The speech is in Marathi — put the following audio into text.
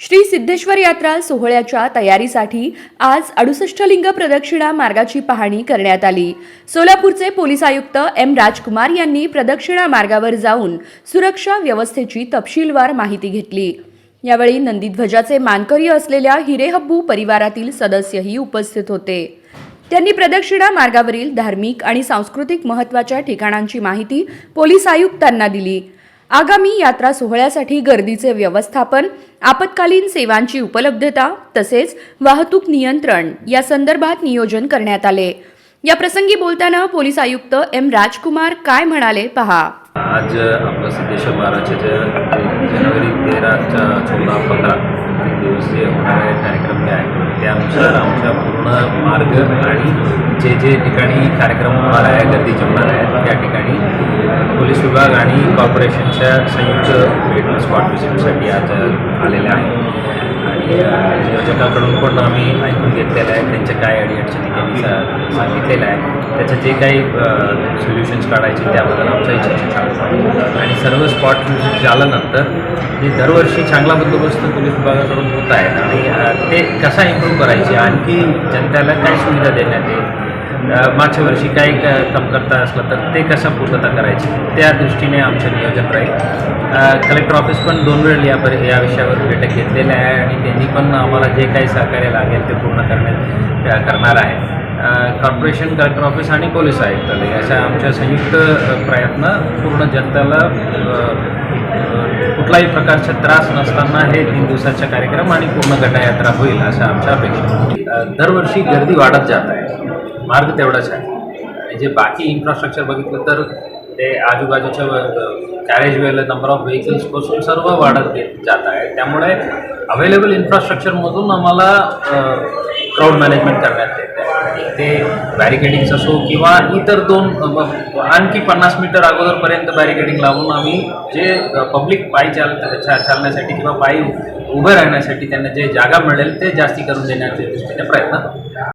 श्री सिद्धेश्वर यात्रा सोहळ्याच्या तयारीसाठी आज 68 लिंग प्रदक्षिणा मार्गाची पाहणी करण्यात आली। सोलापूरचे पोलीस आयुक्त एम राजकुमार यांनी प्रदक्षिणा मार्गावर जाऊन सुरक्षा व्यवस्थेची तपशीलवार माहिती घेतली। यावेळी नंदीध्वजाचे मानकरी असलेल्या हिरेहब्बू परिवारातील सदस्यही उपस्थित होते। त्यांनी प्रदक्षिणा मार्गावरील धार्मिक आणि सांस्कृतिक महत्त्वाच्या ठिकाणांची माहिती पोलीस आयुक्तांना दिली। आगामी यात्रा सोहळ्यासाठी गर्दीचे व्यवस्थापन, आपत्कालीन सेवांची उपलब्धता तसेच वाहतूक नियंत्रण या संदर्भात नियोजन करण्यात आले। या प्रसंगी बोलताना पोलीस आयुक्त एम राजकुमार काय म्हणाले पहा। आज आपलं सिद्धेश्वर महाराजाच्या जानेवारी 13, 14, 15 दिवसीय होणारे कार्यक्रम जे आहे त्यानुसार आमच्या पूर्ण मार्ग आणि जे ठिकाणी कार्यक्रम होणार आहे, गर्दीचे होणार आहेत त्या ठिकाणी पोलीस विभाग आणि कॉर्पोरेशनच्या संयुक्त भेट स्पॉट व्हिजिटसाठी आज आलेल्या आहे। आणि नियोजकाकडून पण आम्ही ऐकून घेतलेलं आहे, त्यांचे काय अडीअडचणी त्यांनी सांगितलेलं आहे, त्याचं जे काही सोल्युशन्स काढायचे त्याबद्दल आमचा इच्छा चालू आहे। आणि सर्व स्पॉट व्हिजिट झाल्यानंतर जे दरवर्षी चांगला बंदोबस्त पोलीस विभागाकडून होत आहेत आणि ते कसा इम्प्रूव्ह करायचे, आणखी जनतेला काय सुविधा देण्यात येईल, मागच्या वर्षी काय कमतरता असलं तर ते कसं पूर्तता करायची त्या दृष्टीने आमचं नियोजन राहील। कलेक्टर ऑफिस पण 2 वेळ या विषयावर बैठक घेतलेलं आहे आणि त्यांनी पण आम्हाला जे काही सहकार्य लागेल ते पूर्ण करणार आहे। कॉर्पोरेशन, कलेक्टर ऑफिस आणि पोलीस आयुक्तालय अशा आमच्या संयुक्त प्रयत्न पूर्ण जनतेला कुठलाही प्रकारचा त्रास नसताना हे 3 दिवसाचा कार्यक्रम आणि पूर्ण गटायात्रा होईल असं आमच्या अपेक्षा। दरवर्षी गर्दी वाढत जात आहे, मार्ग तेवढाच आहे आणि जे बाकी इन्फ्रास्ट्रक्चर बघितलं तर ते आजूबाजूच्या कॅरेजवेला नंबर ऑफ व्हेकल्सपासून सर्व वाढत जात आहे। त्यामुळे अवेलेबल इन्फ्रास्ट्रक्चरमधून आम्हाला क्राऊड मॅनेजमेंट करण्यात येते। ते बॅरिकेडिंग्स असो किंवा इतर 2 आणखी 50 मीटर अगोदरपर्यंत बॅरिकेडिंग लावून आम्ही जे पब्लिक पायी चालण्यासाठी किंवा पायी उभं राहण्यासाठी त्यांना जे जागा मिळेल ते जास्ती करून देण्याच्या दृष्टीने प्रयत्न